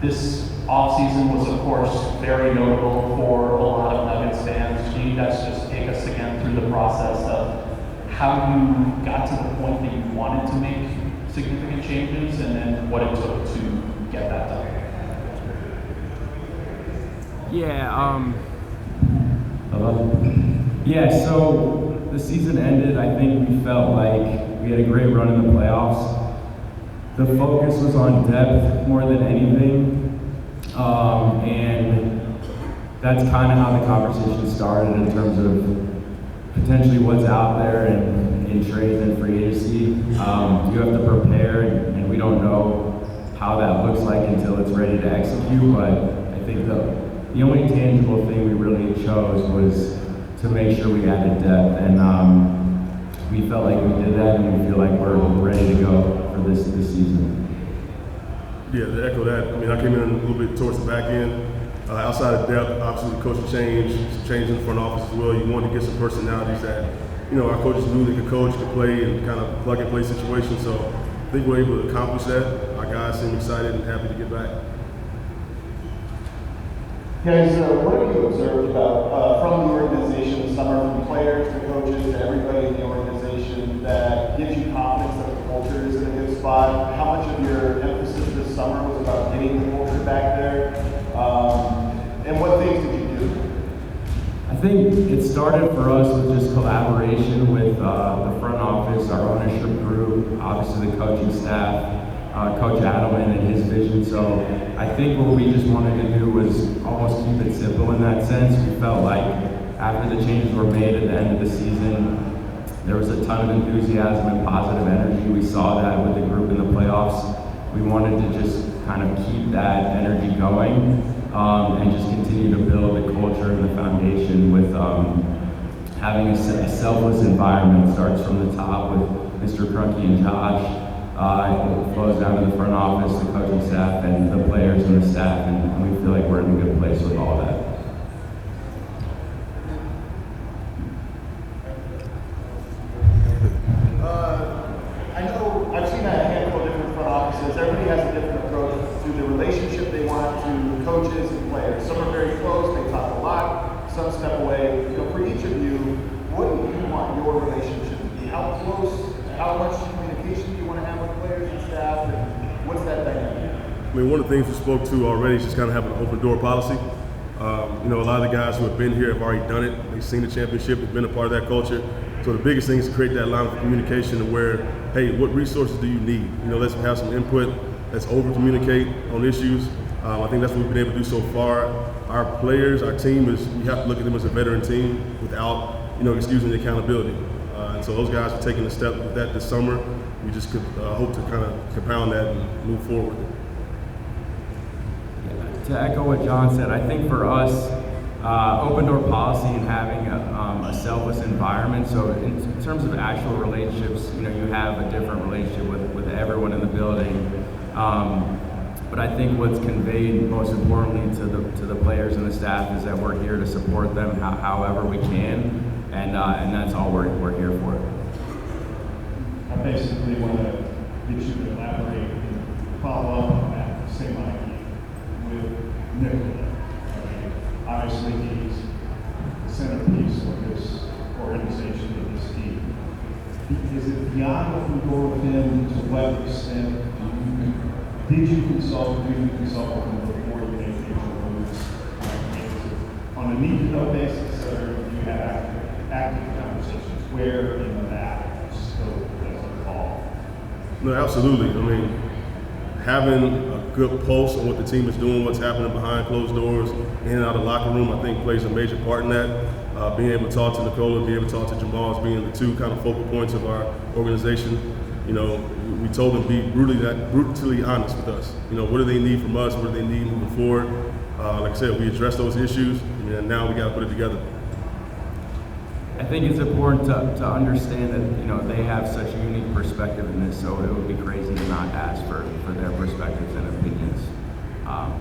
This offseason was, of course, very notable for a lot of Nuggets fans. Can you guys just take us again through the process of how you got to the point that you wanted to make significant changes and then what it took to get that done? So the season ended. I think we felt like we had a great run in the playoffs. The focus was on depth more than anything, and that's kind of how the conversation started in terms of potentially what's out there in trades and free agency. You have to prepare, and we don't know how that looks like until it's ready to execute, but I think the only tangible thing we really chose was to make sure we added depth, and we felt like we did that, and we feel like we're ready to go for this season. Yeah, to echo that, I mean, I came in a little bit towards the back end. Outside of depth, obviously the coaching some change in the front office as well. You wanted to get some personalities that, our coaches knew they could coach, could play, and kind of plug and play situations. So I think we're able to accomplish that. Our guys seem excited and happy to get back. Guys, what have you observed about from the organization this summer, from players to coaches to everybody in the organization, that gives you confidence that the culture is in a good spot? How much of your emphasis this summer was about getting the culture back there? And what things did you do? I think it started for us with just collaboration with the front office, our ownership group, obviously the coaching staff, Coach Adelman and his vision. So I think what we just wanted to do was almost keep it simple in that sense. We felt like after the changes were made at the end of the season, there was a ton of enthusiasm and positive energy. We saw that with the group in the playoffs. We wanted to just kind of keep that energy going and just continue to build the culture and the foundation with having a selfless environment. It starts from the top with Mr. Krunke and Josh. It flows down to the front office, the coaching staff, and the players and the staff, and we feel like we're in a good place with all that. I know I've seen a handful of different front offices. Everybody has a different approach to the relationship they want to coaches and players. Some are very close, they talk a lot, some step away. For each of you, what do you want your relationship to be? How close, how much communication do you want to have with players and staff, and what's that dynamic? I mean, one of the things we spoke to already is just kind of having an open door policy. A lot of the guys who have been here have already done it. They've seen the championship, they've been a part of that culture. So the biggest thing is to create that line of communication to where, hey, what resources do you need? Let's have some input, let's over communicate on issues. I think that's what we've been able to do so far. Our players, our team we have to look at them as a veteran team without, excusing the accountability. And so those guys are taking a step with that this summer. We just could hope to kind of compound that and move forward. To echo what John said, I think for us, open door policy and having a selfless environment. So in terms of actual relationships, you have a different relationship with everyone in the building. But I think what's conveyed most importantly to the players and the staff is that we're here to support them however we can, and that's all we're here for. I basically want to get you to elaborate and follow up on that same idea with Nicola. Obviously, he's the centerpiece of this organization, of this team. Is it beyond open door with him to what extent do you consult with him before you make future moves? On a need-to-know basis, or do you have active conversations? Where in that scope does it fall? No, absolutely. I mean, having a good pulse on what the team is doing, what's happening behind closed doors, in and out of the locker room, I think plays a major part in that. Being able to talk to Nicola, being able to talk to Jamal as being the two kind of focal points of our organization. We told them to be brutally honest with us. What do they need from us? What do they need moving forward? Like I said, we addressed those issues, and now we got to put it together. I think it's important to understand that they have such a unique perspective in this, so it would be crazy to not ask for their perspectives and opinions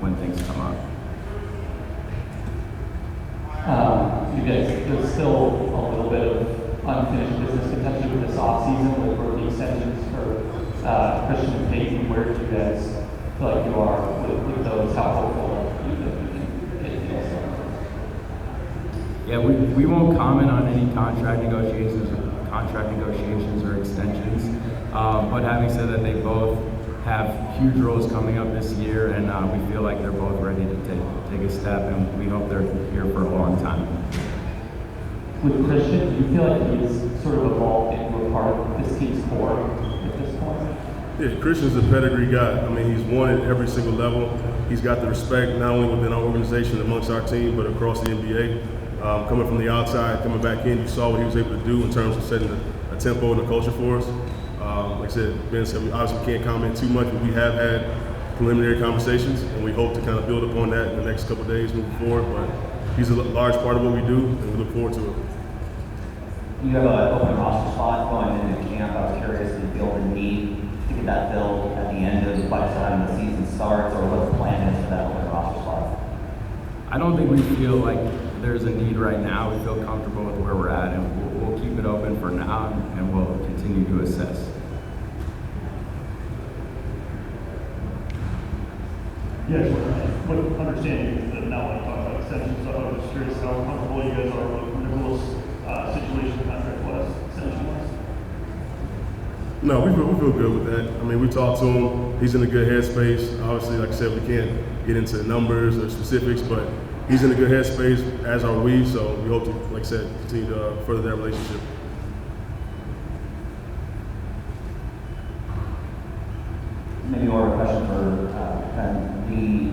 when things come up. You guys, there's still a little bit of unfinished business potentially with this offseason with rookie extensions for Christian and Peyton. Where do you guys feel like you are with those, how hopeful you can hit deals? Yeah, we won't comment on any contract negotiations or extensions. But having said that, they both have huge roles coming up this year, and we feel like they're both ready to take a step, and we hope they're here for a long time. With Christian, do you feel like he's sort of evolved into a part of this team's core at this point? Yeah, Christian's a pedigree guy. I mean, he's won at every single level. He's got the respect not only within our organization, amongst our team, but across the NBA. Coming from the outside, coming back in, you saw what he was able to do in terms of setting a tempo and a culture for us. Like I said, Ben said, we obviously can't comment too much, but we have had preliminary conversations, and we hope to kind of build upon that in the next couple of days moving forward. But he's a large part of what we do, and we look forward to it. You have an open roster spot going into camp. I was curious, do you feel the need to get that filled at the end of by the time the season starts, or what the plan is for that open roster spot? I don't think we feel like there's a need right now. We feel comfortable with where we're at, and we'll keep it open for now, and we'll continue to assess. Yes, with understanding that now when I talk about extensions, so I'm just curious how comfortable you guys are with Nicholas' situation contract-wise, extension-wise? No, we feel good with that. I mean, we talked to him. He's in a good headspace. Obviously, like I said, we can't get into numbers or specifics, but he's in a good headspace, as are we. So we hope to, like I said, continue to further that relationship. Maybe more of a question for Ken. The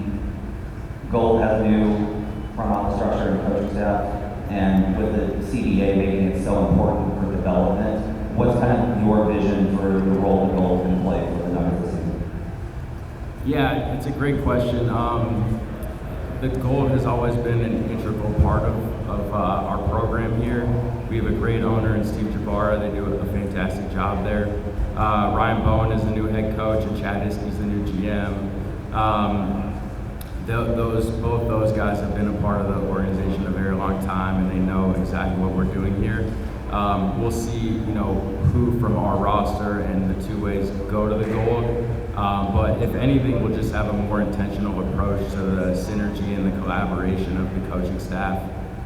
Gold has a new front office structure and coaching staff, and with the CBA making it so important for development, what's kind of your vision for the role the Gold can play for the Nuggets this season? Yeah, it's a great question. The Gold has always been an integral part of our program here. We have a great owner in Steve Jabara. They do a fantastic job there. Ryan Bowen is the new head coach, and Chad Hiskey's the new GM. Both those guys have been a part of the organization a very long time, and they know exactly what we're doing here. We'll see, who from our roster and the two ways go to the Gold. But if anything, we'll just have a more intentional approach to the synergy and the collaboration of the coaching staff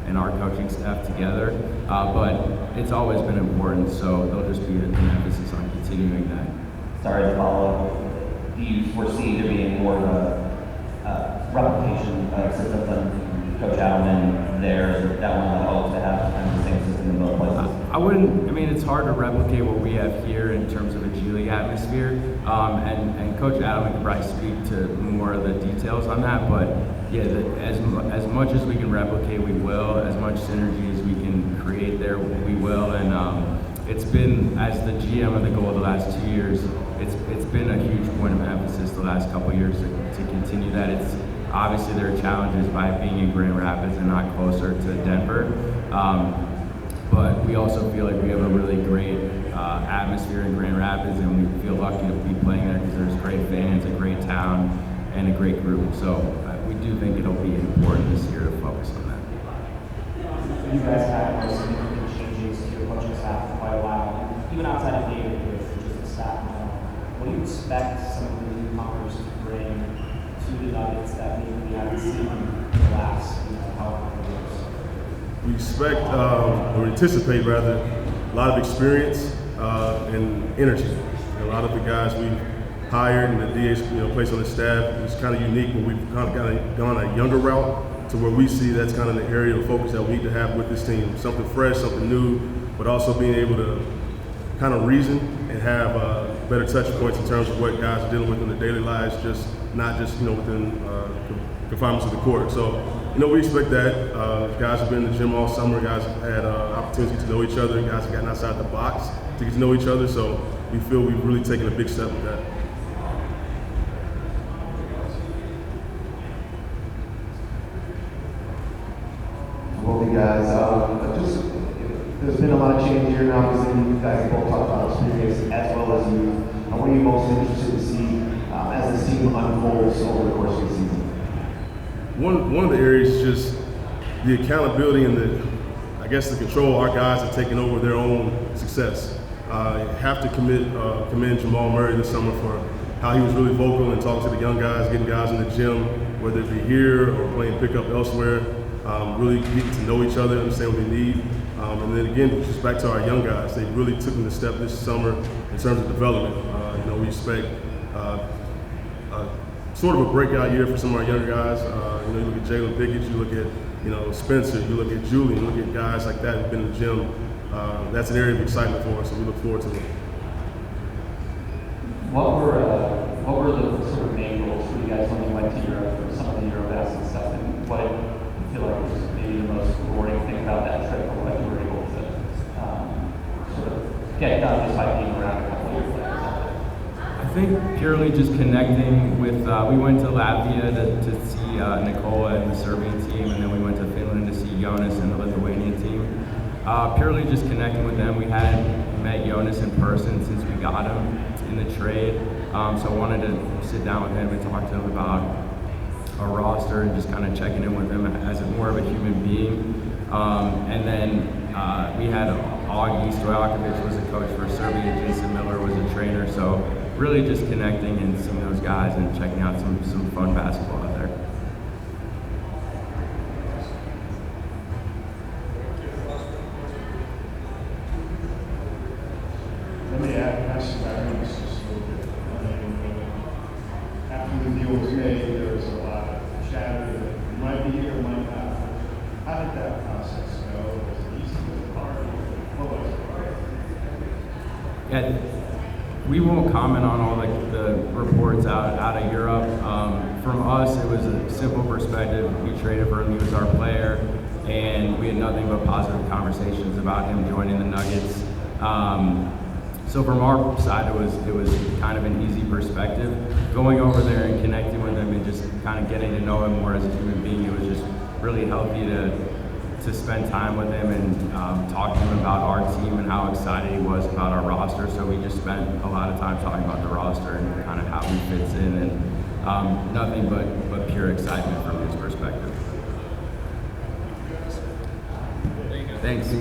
and our coaching staff together. But it's always been important, so there'll just be an emphasis on continuing that. Sorry to follow up. Do you foresee there being more of a replication of system from Coach Adelman there? Is that one of the hopes to have kind of the same system in both places? It's hard to replicate what we have here in terms of a G League atmosphere. And Coach Adelman can probably speak to more of the details on that. But yeah, as much as we can replicate, we will. As much synergy as we can create there, we will. And it's been, as the GM of the Gold the last 2 years, it's been a huge point of emphasis the last couple of years to continue that. It's obviously there are challenges by being in Grand Rapids and not closer to Denver. But we also feel like we have a really great atmosphere in Grand Rapids, and we feel lucky to be playing there because there's great fans, a great town, and a great group. So we do think it'll be important this year to focus on that. You guys have more significant changes to your coaching staff for quite a while, even outside of David with just the staff now. What do you expect some of the newcomers to bring to the Nuggets that maybe we haven't seen in the last, however many years? We expect, or anticipate rather, a lot of experience and energy. A lot of the guys we've hired and the DA's placed on the staff is kind of unique, but we've kind of gone a younger route to where we see that's kind of the area of focus that we need to have with this team. Something fresh, something new, but also being able to kind of reason and have better touch points in terms of what guys are dealing with in their daily lives, not just within confinements of the court. So we expect that. Guys have been in the gym all summer. Guys have had opportunities to know each other. Guys have gotten outside the box to get to know each other. So we feel we've really taken a big step with that. Well, you guys, there's been a lot of change here now. Obviously, you guys both talked about experience as well as you. What are you most interested to see as this team unfolds over the course of the season? One of the areas is just the accountability and the control our guys are taking over their own success. Have to commend Jamal Murray this summer for how he was really vocal and talking to the young guys, getting guys in the gym, whether it be here or playing pickup elsewhere, really getting to know each other, understand what they need. And then again, just back to our young guys, they really took them the step this summer in terms of development. We expect sort of a breakout year for some of our younger guys. You look at Jalen Pickett, you look at Spencer, you look at Julian, you look at guys like that who've been in the gym. That's an area of excitement for us, so we look forward to it. What were the sort of main goals for you guys when you went to Europe for some of the Eurobasket and stuff, and what you feel like was maybe the most rewarding thing about that trip, or what you were able to sort of get done just by being around a couple of your players out there? I think purely just connecting with, we went to Latvia to see Nikola and the Serbian team, and then we went to Finland to see Jonas and the Lithuanian team. Purely just connecting with them. We hadn't met Jonas in person since we got him in the trade, so I wanted to sit down with him and talk to him about our roster and just kind of checking in with him as more of a human being. And then we had Augie Stojakovic was a coach for Serbia, Jason Miller was a trainer, so really just connecting and seeing those guys and checking out some fun basketball out there. Let me ask you about this just a little bit. After the deal was made, there was a lot of chatter that you might be here, might not. How did that process go? Was it easy? Was it hard? What was it? Yeah, we won't comment on all the reports out of Europe. From us, it was a simple perspective. We traded for him, he was our player, and we had nothing but positive conversations about him joining the Nuggets. So from our side, it was kind of an easy perspective. Going over there and connecting with him and just kind of getting to know him more as a human being, it was just really healthy to spend time with him and talk to him about our team and how excited he was about our roster. So we just spent a lot of time talking about the roster and kind of how he fits in, and nothing but pure excitement from his perspective. Thanks.